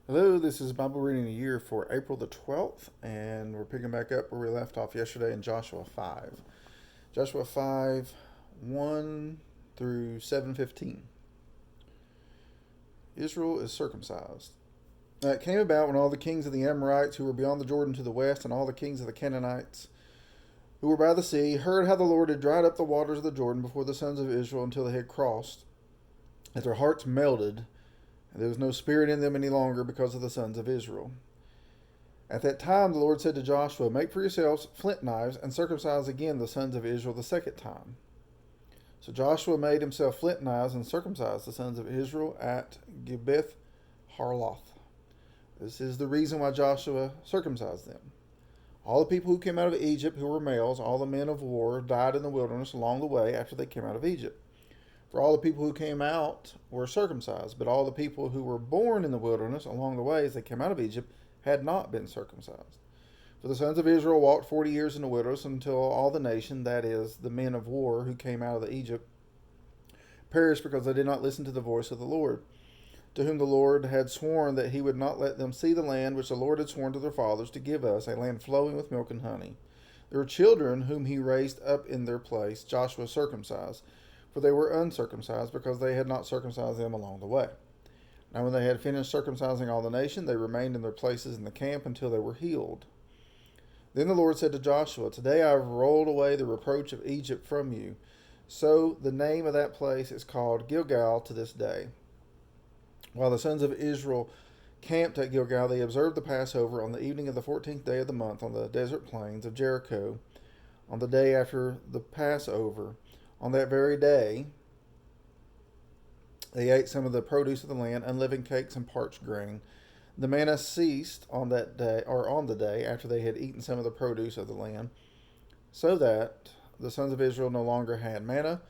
Hello, this is Bible Reading a Year for April the 12th, and we're picking back up where we left off yesterday in Joshua 5. Joshua 5, 1 through 7:15. Israel is circumcised. Now it came about when all the kings of the Amorites who were beyond the Jordan to the west, and all the kings of the Canaanites who were by the sea, heard how the Lord had dried up the waters of the Jordan before the sons of Israel until they had crossed, that their hearts melted, and there was no spirit in them any longer because of the sons of Israel. At that time the Lord said to Joshua, Make for yourselves flint knives, and circumcise again the sons of Israel the second time. So Joshua made himself flint knives and circumcised the sons of Israel at Gibeath Harloth. This is the reason why Joshua circumcised them. All the people who came out of Egypt who were males, all the men of war, died in the wilderness along the way after they came out of Egypt. For all the people who came out were circumcised, but all the people who were born in the wilderness along the way as they came out of Egypt had not been circumcised. For the sons of Israel walked 40 years in the wilderness until all the nation, that is, the men of war who came out of Egypt, perished because they did not listen to the voice of the Lord, to whom the Lord had sworn that he would not let them see the land which the Lord had sworn to their fathers to give us, a land flowing with milk and honey. Their children, whom he raised up in their place, Joshua circumcised, for they were uncircumcised, because they had not circumcised them along the way. Now when they had finished circumcising all the nation, they remained in their places in the camp until they were healed. Then the Lord said to Joshua, Today I have rolled away the reproach of Egypt from you. So the name of that place is called Gilgal to this day. While the sons of Israel camped at Gilgal, they observed the Passover on the evening of the 14th day of the month on the desert plains of Jericho, on the day after the Passover. On that very day, they ate some of the produce of the land, unleavened cakes and parched grain. The manna ceased on that day, or on the day after they had eaten some of the produce of the land, so that the sons of Israel no longer had manna,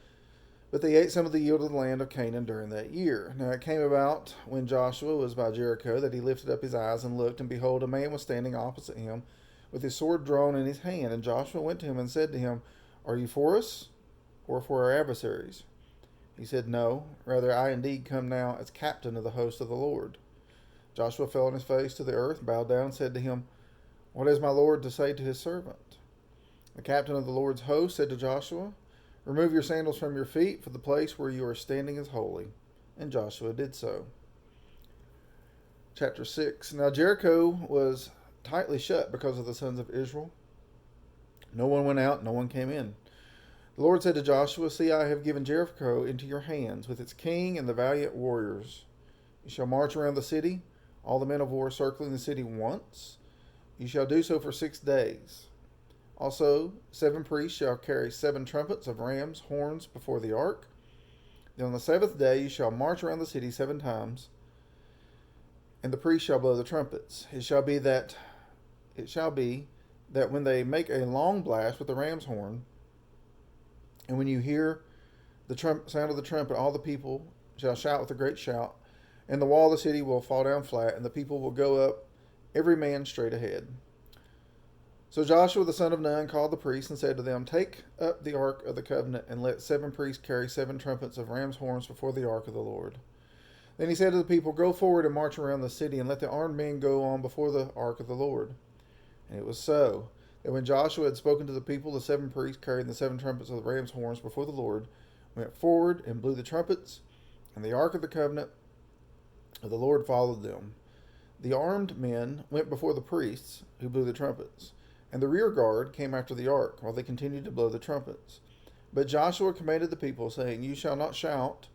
but they ate some of the yield of the land of Canaan during that year. Now it came about when Joshua was by Jericho that he lifted up his eyes and looked, and behold, a man was standing opposite him with his sword drawn in his hand. And Joshua went to him and said to him, Are you for us, or for our adversaries? He said, No, rather I indeed come now as captain of the host of the Lord. Joshua fell on his face to the earth, bowed down, and said to him, What has my Lord to say to his servant? The captain of the Lord's host said to Joshua, Remove your sandals from your feet, for the place where you are standing is holy. And Joshua did so. Chapter 6. Now Jericho was tightly shut because of the sons of Israel. No one went out, no one came in. The Lord said to Joshua, See, I have given Jericho into your hands, with its king and the valiant warriors. You shall march around the city, all the men of war circling the city once. You shall do so for 6 days. Also, 7 priests shall carry 7 trumpets of ram's horns before the ark. Then on the 7th day you shall march around the city 7 times, and the priests shall blow the trumpets. It shall be that when they make a long blast with the ram's horn, and when you hear the sound of the trumpet, all the people shall shout with a great shout, and the wall of the city will fall down flat, and the people will go up, every man straight ahead. So Joshua the son of Nun called the priests and said to them, Take up the ark of the covenant, and let 7 priests carry 7 trumpets of ram's horns before the ark of the Lord. Then he said to the people, Go forward and march around the city, and let the armed men go on before the ark of the Lord. And it was so, that when Joshua had spoken to the people, the 7 priests carrying the 7 trumpets of the ram's horns before the Lord went forward and blew the trumpets, and the ark of the covenant of the Lord followed them. The armed men went before the priests, who blew the trumpets, and the rear guard came after the ark, while they continued to blow the trumpets. But Joshua commanded the people, saying, You shall not shout,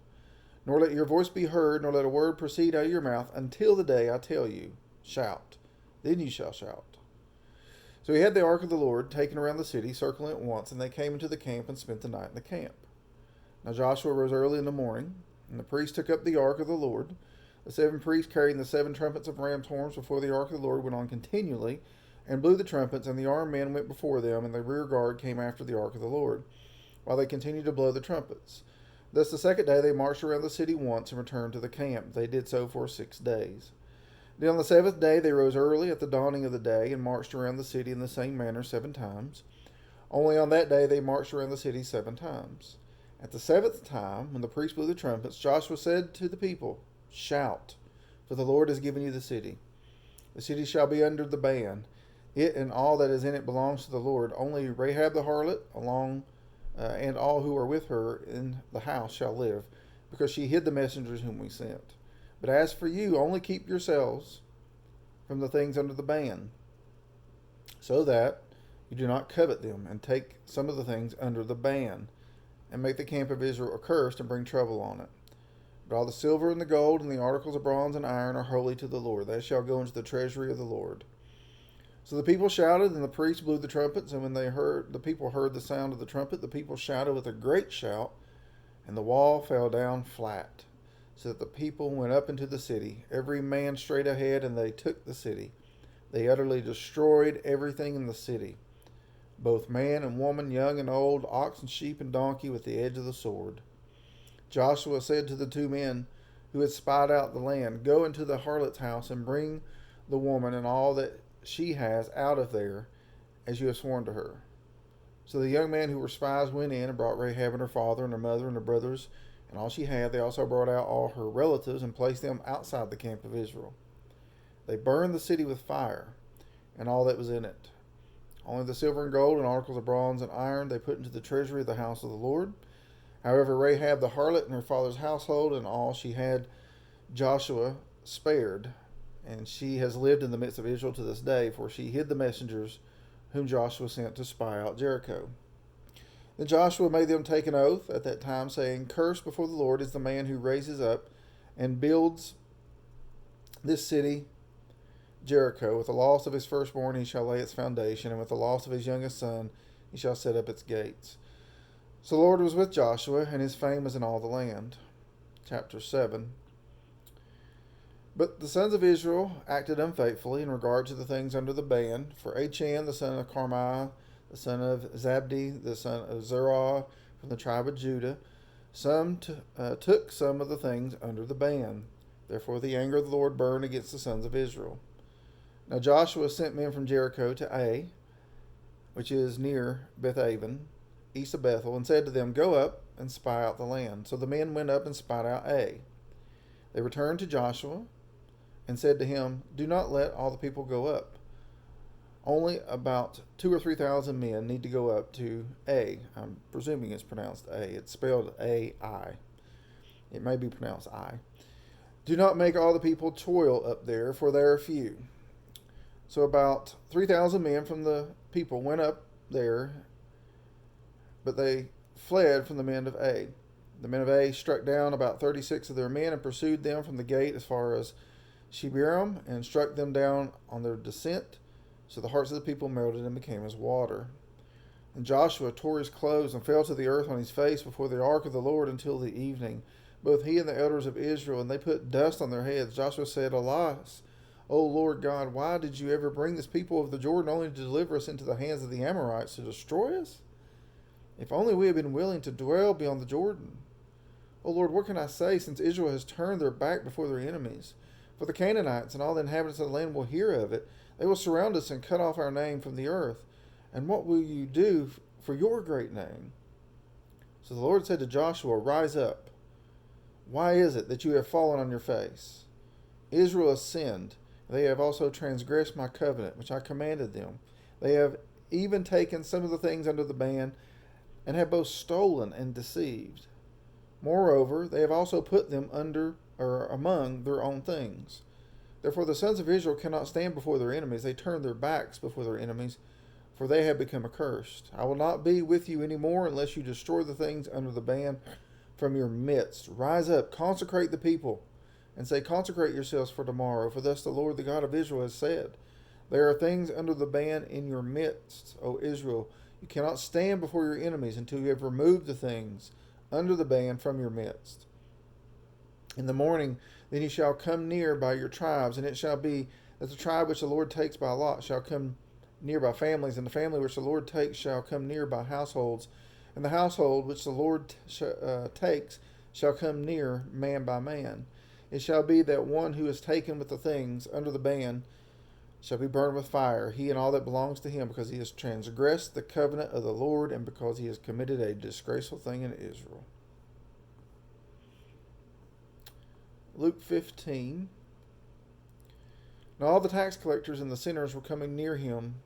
nor let your voice be heard, nor let a word proceed out of your mouth, until the day I tell you, Shout. Then you shall shout. So he had the ark of the Lord taken around the city, circling it once, and they came into the camp and spent the night in the camp. Now Joshua rose early in the morning, and the priests took up the ark of the Lord. The 7 priests carrying the 7 trumpets of ram's horns before the ark of the Lord went on continually, and blew the trumpets, and the armed men went before them, and the rear guard came after the ark of the Lord, while they continued to blow the trumpets. Thus the second day they marched around the city once, and returned to the camp. They did so for 6 days. Then on the 7th day they rose early at the dawning of the day, and marched around the city in the same manner 7 times. Only on that day they marched around the city 7 times. At the 7th time, when the priests blew the trumpets, Joshua said to the people, Shout, for the Lord has given you the city. The city shall be under the ban. It and all that is in it belongs to the Lord. Only Rahab the harlot and all who are with her in the house shall live, because she hid the messengers whom we sent. But as for you, only keep yourselves from the things under the ban, so that you do not covet them, and take some of the things under the ban, and make the camp of Israel accursed, and bring trouble on it. But all the silver and the gold and the articles of bronze and iron are holy to the Lord. They shall go into the treasury of the Lord. So the people shouted, and the priests blew the trumpets, and when the people heard the sound of the trumpet, the people shouted with a great shout, and the wall fell down flat, so that the people went up into the city, every man straight ahead, and they took the city. They utterly destroyed everything in the city, both man and woman, young and old, ox and sheep and donkey, with the edge of the sword. Joshua said to the two men who had spied out the land, "Go into the harlot's house and bring the woman and all that she has out of there, as you have sworn to her." So the young men who were spies went in and brought Rahab and her father and her mother and her brothers and all she had. They also brought out all her relatives and placed them outside the camp of Israel. They burned the city with fire and all that was in it. Only the silver and gold and articles of bronze and iron they put into the treasury of the house of the Lord. However, Rahab the harlot and her father's household and all she had Joshua spared, and she has lived in the midst of Israel to this day, for she hid the messengers whom Joshua sent to spy out Jericho. Then Joshua made them take an oath at that time, saying, "Cursed before the Lord is the man who raises up and builds this city Jericho. With the loss of his firstborn he shall lay its foundation, and with the loss of his youngest son he shall set up its gates." So the Lord was with Joshua, and his fame was in all the land. Chapter 7. But the sons of Israel acted unfaithfully in regard to the things under the ban. For Achan, the son of Carmi, the son of Zabdi, the son of Zerah, from the tribe of Judah, took some of the things under the ban. Therefore the anger of the Lord burned against the sons of Israel. Now Joshua sent men from Jericho to Ai, which is near Bethaven, east of Bethel, and said to them, "Go up and spy out the land." So the men went up and spied out Ai. They returned to Joshua and said to him, "Do not let all the people go up. Only about 2,000 or 3,000 men need to go up to Ai." I'm presuming it's pronounced A. It's spelled A-I. It may be pronounced I. "Do not make all the people toil up there, for they are few." So about 3,000 men from the people went up there, but they fled from the men of Ai. The men of Ai struck down about 36 of their men and pursued them from the gate as far as Shebarim, and struck them down on their descent. So the hearts of the people melted and became as water. And Joshua tore his clothes and fell to the earth on his face before the ark of the Lord until the evening, both he and the elders of Israel, and they put dust on their heads. Joshua said, "Alas, O Lord God, why did you ever bring this people of the Jordan only to deliver us into the hands of the Amorites to destroy us? If only we had been willing to dwell beyond the Jordan. O Lord, what can I say, since Israel has turned their back before their enemies? For the Canaanites and all the inhabitants of the land will hear of it. They will surround us and cut off our name from the earth. And what will you do for your great name?" So the Lord said to Joshua, "Rise up. Why is it that you have fallen on your face? Israel has sinned. They have also transgressed my covenant, which I commanded them. They have even taken some of the things under the ban, and have both stolen and deceived. Moreover, they have also put them under or among their own things. Therefore the sons of Israel cannot stand before their enemies. They turn their backs before their enemies, for they have become accursed. I will not be with you any more unless you destroy the things under the ban from your midst. Rise up, consecrate the people, and say, consecrate yourselves for tomorrow. For thus the Lord, the God of Israel, has said, there are things under the ban in your midst, O Israel. You cannot stand before your enemies until you have removed the things under the ban from your midst. In the morning, then you shall come near by your tribes, and it shall be that the tribe which the Lord takes by lot shall come near by families, and the family which the Lord takes shall come near by households, and the household which the Lord takes shall come near man by man. It shall be that one who is taken with the things under the ban shall be burned with fire, he and all that belongs to him, because he has transgressed the covenant of the Lord, and because he has committed a disgraceful thing in Israel. Luke 15, And all the tax collectors and the sinners were coming near him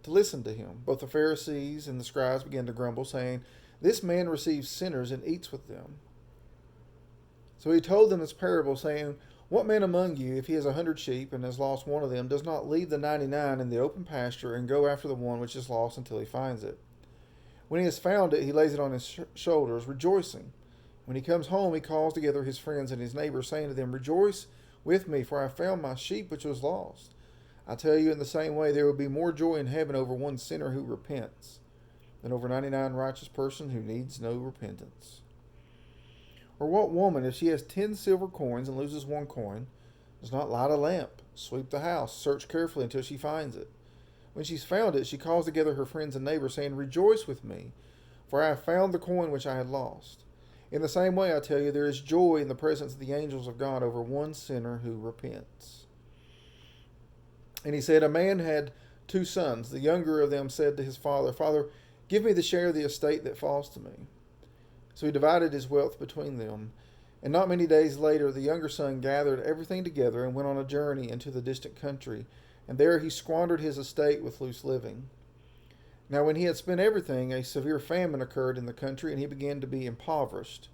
to listen to him. Both the Pharisees and the scribes began to grumble, saying, "This man receives sinners and eats with them." So he told them this parable, saying, "What man among you, if he has 100 sheep and has lost one of them, does not leave the 99 in the open pasture and go after the one which is lost until he finds it? When he has found it, he lays it on his shoulders, rejoicing. When he comes home, he calls together his friends and his neighbors, saying to them, 'Rejoice with me, for I found my sheep which was lost.' I tell you, in the same way, there will be more joy in heaven over one sinner who repents than over 99 righteous persons who needs no repentance. Or what woman, if she has 10 silver coins and loses one coin, does not light a lamp, sweep the house, search carefully until she finds it? When she's found it, she calls together her friends and neighbors, saying, 'Rejoice with me, for I have found the coin which I had lost.' In the same way, I tell you, there is joy in the presence of the angels of God over one sinner who repents." And he said, "A man had 2 sons. The younger of them said to his father, 'Father, give me the share of the estate that falls to me.' So he divided his wealth between them. And not many days later, the younger son gathered everything together and went on a journey into the distant country. And there he squandered his estate with loose living. Now when he had spent everything, a severe famine occurred in the country, and he began to be impoverished.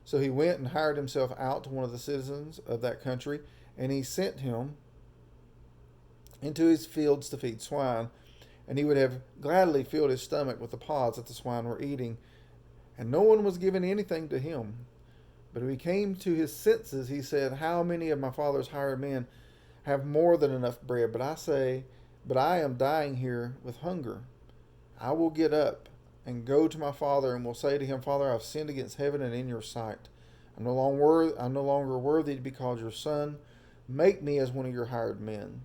So he went and hired himself out to one of the citizens of that country, and he sent him into his fields to feed swine. And he would have gladly filled his stomach with the pods that the swine were eating, and no one was giving anything to him. But when he came to his senses, he said, 'How many of my father's hired men have more than enough bread? But I am dying here with hunger. I will get up and go to my father, and will say to him, Father, I have sinned against heaven and in your sight. I'm no longer worthy to be called your son. Make me as one of your hired men.'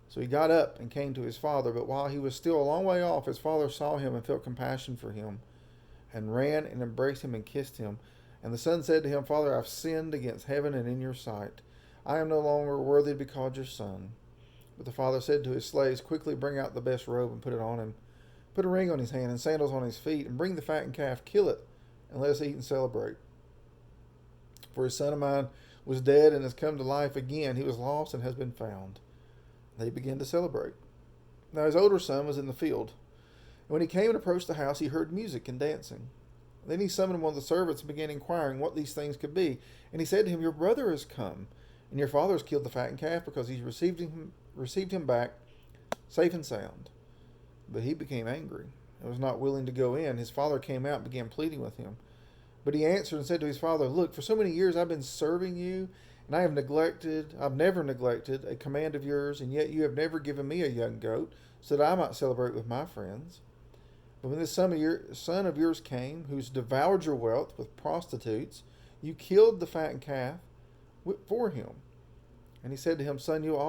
So he got up and came to his father. But while he was still a long way off, his father saw him and felt compassion for him, and ran and embraced him and kissed him. And the son said to him, 'Father, I have sinned against heaven and in your sight. I am no longer worthy to be called your son.' But the father said to his slaves, 'Quickly bring out the best robe and put it on him. Put a ring on his hand and sandals on his feet, and bring the fattened calf, kill it, and let us eat and celebrate. For his son of mine was dead and has come to life again. He was lost and has been found.' They began to celebrate. Now his older son was in the field. And when he came and approached the house, he heard music and dancing. Then he summoned one of the servants and began inquiring what these things could be. And he said to him, 'Your brother has come, and your father has killed the fattened calf, because he received him back safe and sound.' But he became angry and was not willing to go in. His father came out and began pleading with him. But he answered and said to his father, 'Look, for so many years I've been serving you, and I've never neglected a command of yours, and yet you have never given me a young goat, so that I might celebrate with my friends. But when this son of yours came, who's devoured your wealth with prostitutes, you killed the fattened calf for him.' And he said to him, 'Son, you have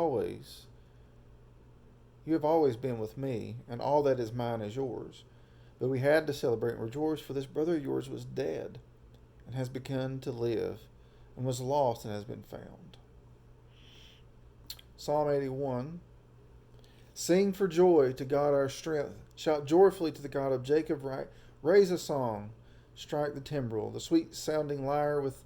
always been with me, and all that is mine is yours. But we had to celebrate and rejoice, for this brother of yours was dead and has begun to live, and was lost and has been found.'" Psalm 81. Sing for joy to God our strength. Shout joyfully to the God of Jacob. Raise a song. Strike the timbrel, the sweet-sounding lyre with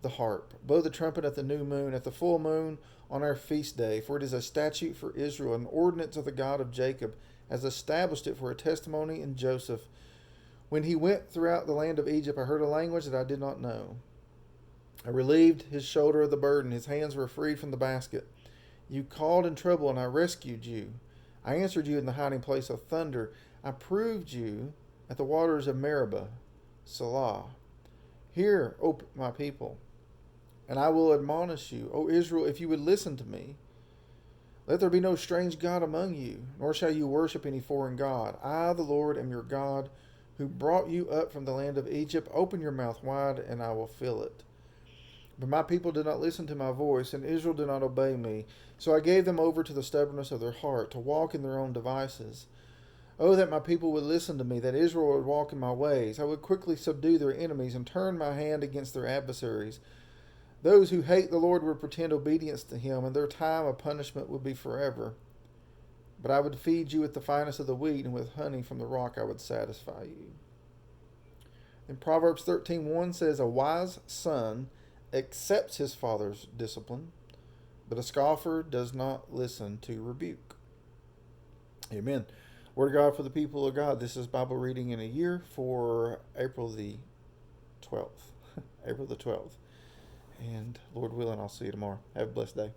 the harp. Blow the trumpet at the new moon, at the full moon on our feast day. For it is a statute for Israel, an ordinance of the God of Jacob, has established it for a testimony in Joseph. When he went throughout the land of Egypt, I heard a language that I did not know. I relieved his shoulder of the burden. His hands were freed from the basket. You called in trouble, and I rescued you. I answered you in the hiding place of thunder. I proved you at the waters of Meribah. Selah. Hear, O my people, and I will admonish you, O Israel, if you would listen to me. Let there be no strange God among you, nor shall you worship any foreign god. I, the Lord, am your God, who brought you up from the land of Egypt. Open your mouth wide, and I will fill it. But my people did not listen to my voice, and Israel did not obey me. So I gave them over to the stubbornness of their heart, to walk in their own devices. Oh, that my people would listen to me, that Israel would walk in my ways. I would quickly subdue their enemies and turn my hand against their adversaries. Those who hate the Lord would pretend obedience to him, and their time of punishment would be forever. But I would feed you with the finest of the wheat, and with honey from the rock I would satisfy you." In Proverbs 13:1 says, "A wise son accepts his father's discipline, but a scoffer does not listen to rebuke. Amen. Word of God for the people of God. This is Bible reading in a year for April the 12th. April the 12th. And Lord willing, I'll see you tomorrow. Have a blessed day.